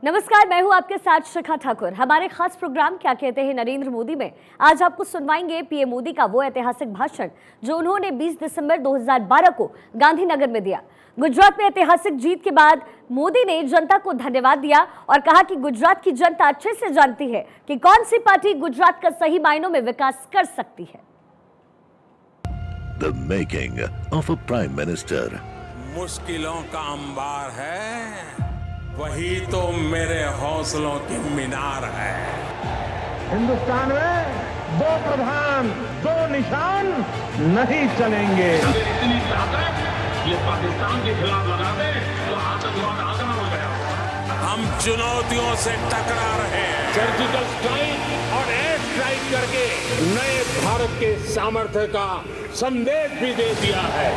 नमस्कार, मैं हूं आपके साथ शिखा ठाकुर। हमारे खास प्रोग्राम क्या कहते हैं नरेंद्र मोदी में आज आपको सुनवाएंगे पीएम मोदी का वो ऐतिहासिक भाषण जो उन्होंने 20 दिसंबर 2012 को गांधीनगर में दिया। गुजरात में ऐतिहासिक जीत के बाद मोदी ने जनता को धन्यवाद दिया और कहा कि गुजरात की जनता अच्छे से जानती है कि कौन सी पार्टी गुजरात का सही मायनों में विकास कर सकती है। The making of a prime minister. मुश्किलों का अंबार है, वही तो मेरे हौसलों की मीनार है। हिंदुस्तान में दो प्रधान दो निशान नहीं चलेंगे। अगर इतनी ताकत ये पाकिस्तान के खिलाफ लगा दे तो आतंकवाद आगना हो गया। हम चुनौतियों से टकरा रहे हैं। सर्जिकल स्ट्राइक और एयर स्ट्राइक करके नए भारत के सामर्थ्य का संदेश भी दे दिया है।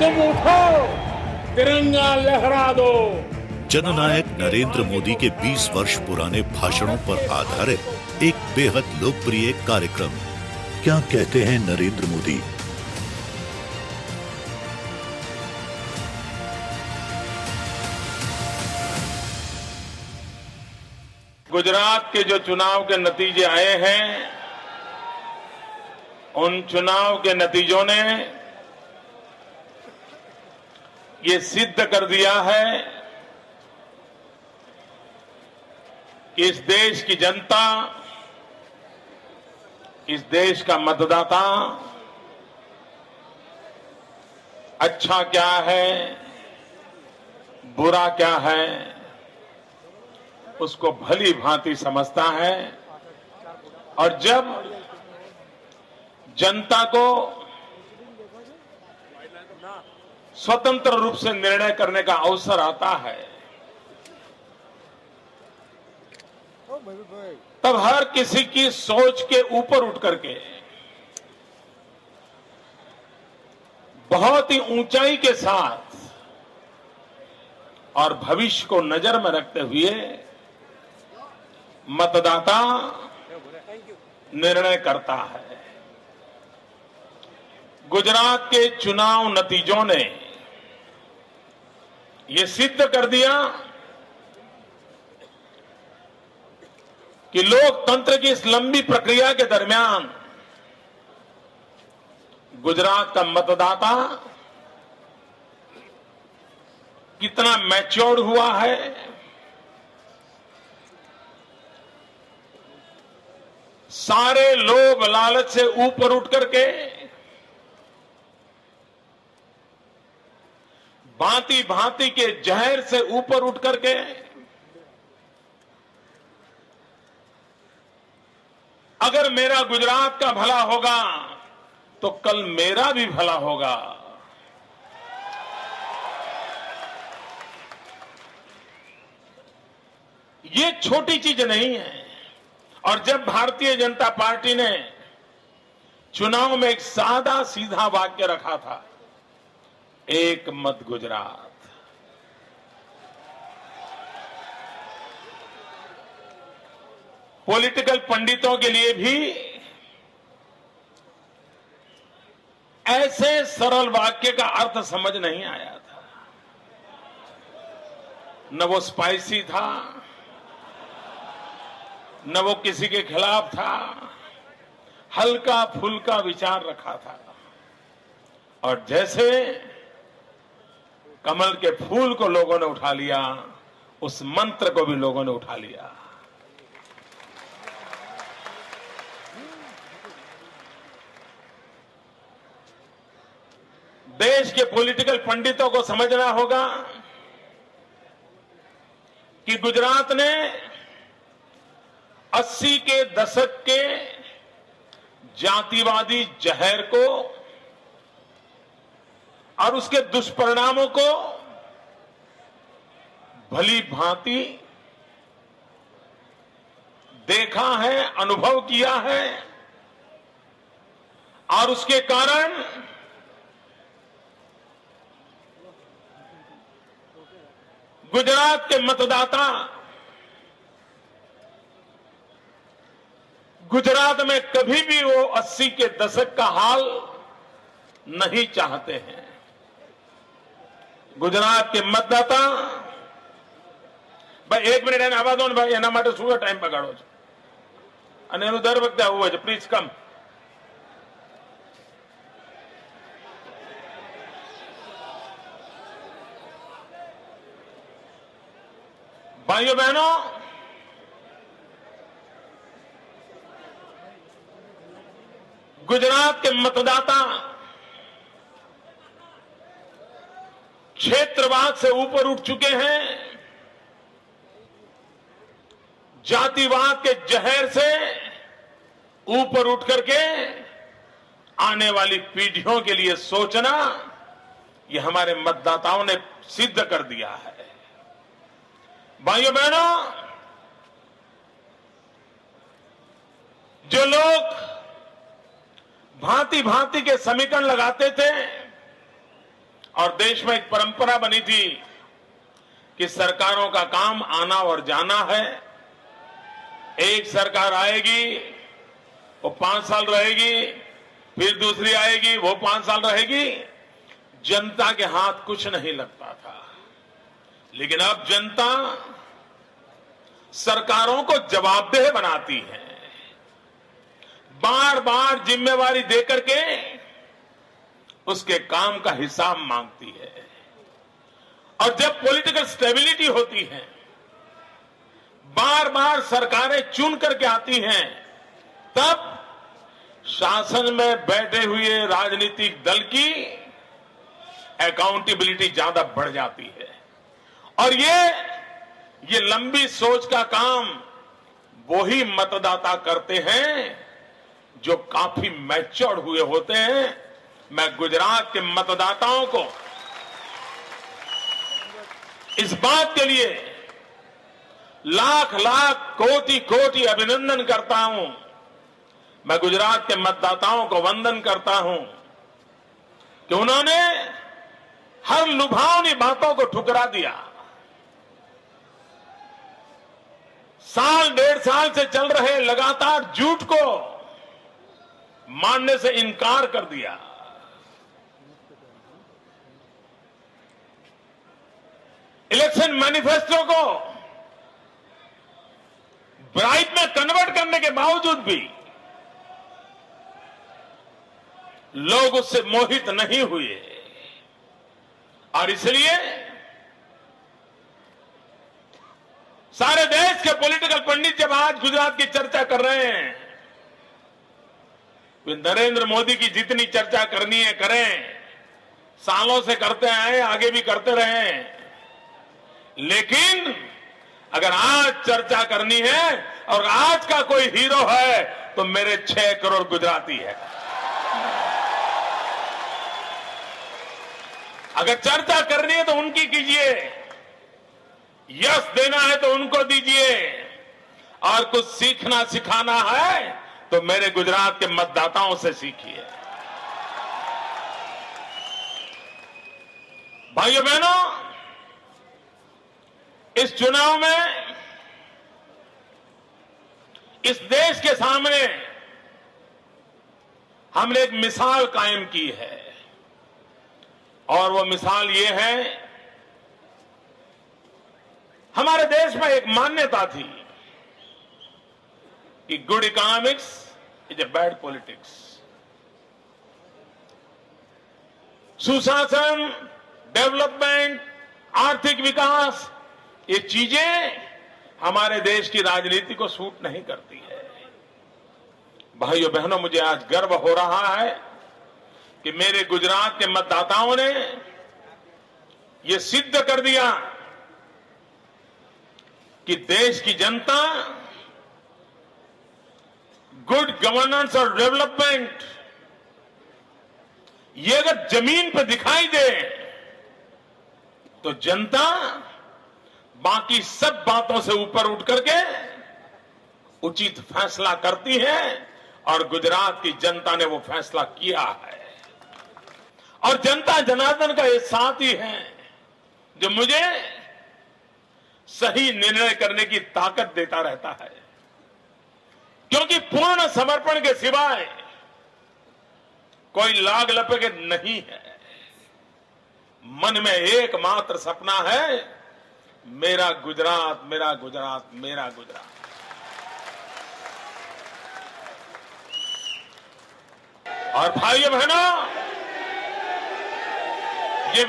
तुम उठो, तिरंगा लहरा दो। जननायक नरेंद्र मोदी के 20 वर्ष पुराने भाषणों पर आधारित एक बेहद लोकप्रिय कार्यक्रम क्या कहते हैं नरेंद्र मोदी। गुजरात के जो चुनाव के नतीजे आए हैं, उन चुनाव के नतीजों ने ये सिद्ध कर दिया है कि इस देश की जनता, इस देश का मतदाता अच्छा क्या है, बुरा क्या है, उसको भली भांति समझता है। और जब जनता को स्वतंत्र रूप से निर्णय करने का अवसर आता है, तब हर किसी की सोच के ऊपर उठ करके बहुत ही ऊंचाई के साथ और भविष्य को नजर में रखते हुए मतदाता निर्णय करता है। गुजरात के चुनाव नतीजों ने ये सिद्ध कर दिया कि लोकतंत्र की इस लंबी प्रक्रिया के दरमियान गुजरात का मतदाता कितना मैच्योर्ड हुआ है, सारे लोभ लालच से ऊपर उठ करके भांति भांति के जहर से ऊपर उठ करके अगर मेरा गुजरात का भला होगा तो कल मेरा भी भला होगा। ये छोटी चीज नहीं है। और जब भारतीय जनता पार्टी ने चुनाव में एक सादा सीधा वाक्य रखा था, एक मत गुजरात, पॉलिटिकल पंडितों के लिए भी ऐसे सरल वाक्य का अर्थ समझ नहीं आया था। न वो स्पाइसी था, न वो किसी के खिलाफ था, हल्का फुल्का विचार रखा था। और जैसे कमल के फूल को लोगों ने उठा लिया, उस मंत्र को भी लोगों ने उठा लिया। देश के पॉलिटिकल पंडितों को समझना होगा कि गुजरात ने 80 के दशक के जातिवादी जहर को और उसके दुष्परिणामों को भली भांति देखा है, अनुभव किया है। और उसके कारण गुजरात के मतदाता गुजरात में कभी भी वो 80 के दशक का हाल नहीं चाहते हैं। गुजरात के मतदाता ભાઈ 1 મિનિટ એને આવવા દો ને ભાઈ, એના માટે શું ટાઈમ બગાડો છો? અને એનું દર વખતે આવું હોય છે. Please come. भाइयों बहनों, गुजरात के मतदाता क्षेत्रवाद से ऊपर उठ चुके हैं, जातिवाद के जहर से ऊपर उठ करके आने वाली पीढ़ियों के लिए सोचना, ये हमारे मतदाताओं ने सिद्ध कर दिया है। भाइयों बहनों, जो लोग भांति भांति के समीकरण लगाते थे और देश में एक परंपरा बनी थी कि सरकारों का काम आना और जाना है, एक सरकार आएगी वो 5 साल रहेगी, फिर दूसरी आएगी वो 5 साल रहेगी, जनता के हाथ कुछ नहीं लगता था। लेकिन अब जनता सरकारों को जवाबदेह बनाती है, बार बार जिम्मेवारी देकर के उसके काम का हिसाब मांगती है। और जब पॉलिटिकल स्टेबिलिटी होती है, बार बार सरकारें चुन करके आती हैं, तब शासन में बैठे हुए राजनीतिक दल की अकाउंटेबिलिटी ज्यादा बढ़ जाती है। और ये लंबी सोच का काम वही मतदाता करते हैं जो काफी मैच्योर्ड हुए होते हैं। मैं गुजरात के मतदाताओं को इस बात के लिए लाख लाख कोटि कोटि अभिनंदन करता हूं। मैं गुजरात के मतदाताओं को वंदन करता हूं कि उन्होंने हर लुभावनी बातों को ठुकरा दिया। साल 1.5 साल से चल रहे लगातार झूठ को मानने से इनकार कर दिया। इलेक्शन मैनिफेस्टो को ब्राइब में कन्वर्ट करने के बावजूद भी लोग उससे मोहित नहीं हुए। और इसलिए सारे देश के पॉलिटिकल पंडित जब आज गुजरात की चर्चा कर रहे हैं, वे नरेंद्र मोदी की जितनी चर्चा करनी है करें, सालों से करते आए, आगे भी करते रहें। लेकिन अगर आज चर्चा करनी है और आज का कोई हीरो है तो मेरे 6 करोड़ गुजराती है। अगर चर्चा करनी है तो उनकी कीजिए, यश देना है तो उनको दीजिए, और कुछ सीखना सिखाना है तो मेरे गुजरात के मतदाताओं से सीखिए। भाइयों बहनों, इस चुनाव में इस देश के सामने हमने एक मिसाल कायम की है, और वो मिसाल ये है, हमारे देश में एक मान्यता थी कि good economics is a bad politics. सुशासन, डेवलपमेंट, आर्थिक विकास, ये चीजें हमारे देश की राजनीति को सूट नहीं करती है। भाइयों बहनों, मुझे आज गर्व हो रहा है कि मेरे गुजरात के मतदाताओं ने ये सिद्ध कर दिया कि देश की जनता गुड गवर्नेंस और डेवलपमेंट ये अगर जमीन पर दिखाई दे तो जनता बाकी सब बातों से ऊपर उठ करके उचित फैसला करती है, और गुजरात की जनता ने वो फैसला किया है। और जनता जनार्दन का ये साथी है जो मुझे सही निर्णय करने की ताकत देता रहता है, क्योंकि पूर्ण समर्पण के सिवाय कोई लाग लपेट नहीं है। मन में एकमात्र सपना है मेरा गुजरात, मेरा गुजरात, मेरा गुजरात। और भाइयों बहनों, ये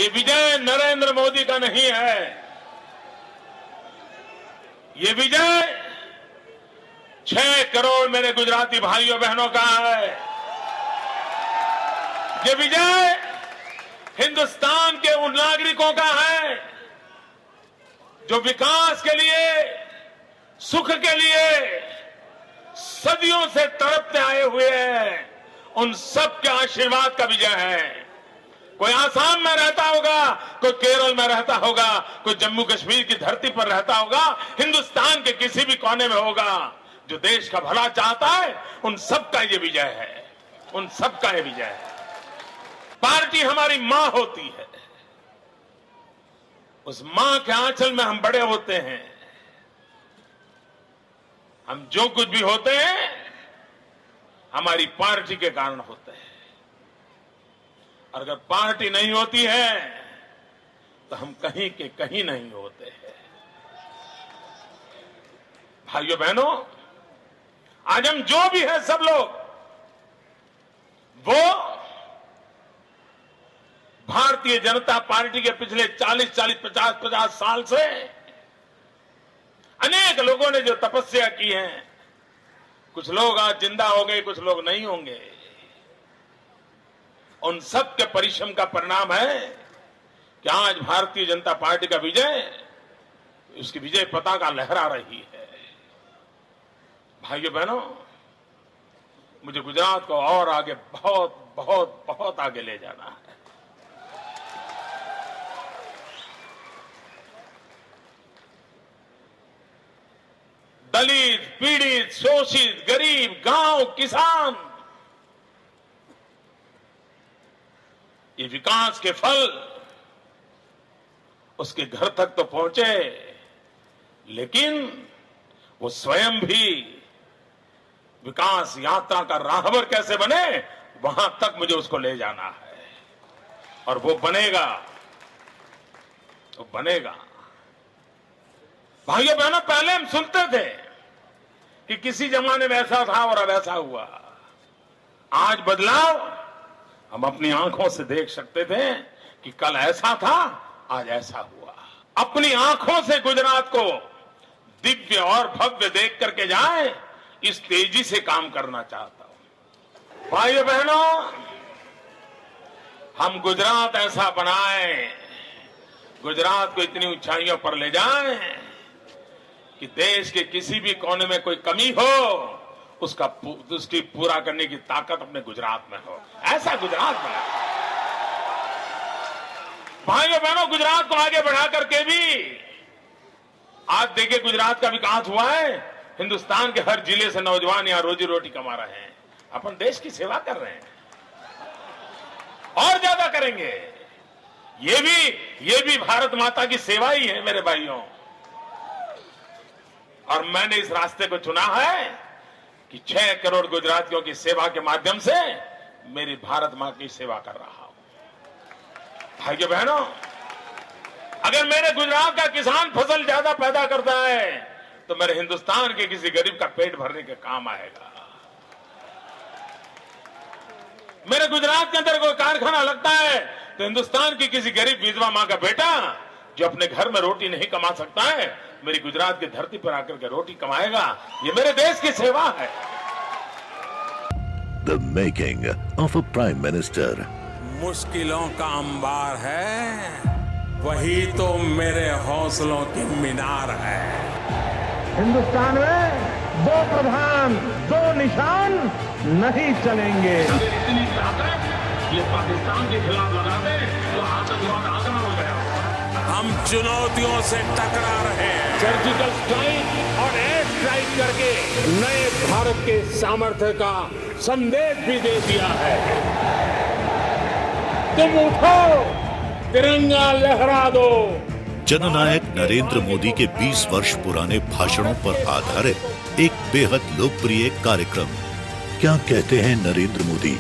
विजय नरेंद्र मोदी का नहीं है। ये विजय 6 करोड़ मेरे गुजराती भाइयों बहनों का है। ये विजय हिंदुस्तान के उन नागरिकों का है जो विकास के लिए, सुख के लिए सदियों से तड़पते आए हुए हैं। उन सब के आशीर्वाद का विजय है। कोई आसाम में रहता होगा, कोई केरल में रहता होगा, कोई जम्मू कश्मीर की धरती पर रहता होगा, हिंदुस्तान के किसी भी कोने में होगा, जो देश का भला चाहता है, उन सब का ये विजय है। उन सब का ये विजय है। पार्टी हमारी मां होती है। उस मां के आंचल में हम बड़े होते हैं। हम जो कुछ भी होते हैं हमारी पार्टी के कारण होते हैं। और अगर पार्टी नहीं होती है तो हम कहीं के कहीं नहीं होते हैं। भाइयों बहनों, आज हम जो भी है सब लोग, वो भारतीय जनता पार्टी के पिछले 40-50 साल से अनेक लोगों ने जो तपस्या की है, कुछ लोग आज जिंदा हो गए, कुछ लोग नहीं होंगे, उन सब के परिश्रम का परिणाम है कि आज भारतीय जनता पार्टी का विजय, उसकी विजय पताका लहरा रही है। भाइयों बहनों, मुझे गुजरात को और आगे बहुत बहुत बहुत आगे ले जाना है। दलित, पीड़ित, शोषित, गरीब, गांव, किसान, ये विकास के फल उसके घर तक तो पहुंचे, लेकिन वो स्वयं भी विकास यात्रा का राहबर कैसे बने, वहां तक मुझे उसको ले जाना है। और वो बनेगा, वो बनेगा। भाइयों बहनों, पहले हम सुनते थे कि किसी जमाने में ऐसा था और अब ऐसा हुआ। आज बदलाव हम अपनी आंखों से देख सकते थे कि कल ऐसा था, आज ऐसा हुआ। अपनी आंखों से गुजरात को दिव्य और भव्य देख करके जाए, इस तेजी से काम करना चाहता हूं। भाइयों बहनों, हम गुजरात ऐसा बनाएं, गुजरात को इतनी ऊंचाइयों पर ले जाएं कि देश के किसी भी कोने में कोई कमी हो, उसकी पूरा करने की ताकत अपने गुजरात में हो। ऐसा गुजरात बना। भाइयों बहनों, गुजरात को आगे बढ़ा करके भी आज देखिए गुजरात का विकास हुआ है। हिंदुस्तान के हर जिले से नौजवान यहां रोजी रोटी कमा रहे हैं। अपन देश की सेवा कर रहे हैं और ज्यादा करेंगे। ये भी भारत माता की सेवा ही है मेरे भाइयों। और मैंने इस रास्ते को चुना है कि 6 करोड़ गुजरातियों की सेवा के माध्यम से मेरी भारत मां की सेवा कर रहा हूं। भाइयों बहनों, अगर मेरे गुजरात का किसान फसल ज्यादा पैदा करता है तो मेरे हिंदुस्तान के किसी गरीब का पेट भरने के काम आएगा। मेरे गुजरात के अंदर कोई कारखाना लगता है तो हिंदुस्तान की किसी गरीब विधवा मां का बेटा जो अपने घर में रोटी नहीं कमा सकता है, मेरी गुजरात की धरती पर आकर के रोटी कमाएगा। ये मेरे देश की सेवा है। The making of a prime minister. मुश्किलों का अंबार है, वही तो मेरे हौसलों की मीनार है। हिंदुस्तान में 2 प्रधान 2 निशान नहीं चलेंगे। इतनी ताकत ये पाकिस्तान के खिलाफ लगा दे तो आतंकवाद आगना हो गया। हम चुनौतियों से टकरा रहे हैं। सर्जिकल स्ट्राइक और एयर स्ट्राइक करके नए भारत के सामर्थ्य का संदेश भी दे दिया है। तुम उठो, तिरंगा लहरा दो। जननायक नरेंद्र मोदी के 20 वर्ष पुराने भाषणों पर आधारित एक बेहद लोकप्रिय कार्यक्रम क्या कहते हैं नरेंद्र मोदी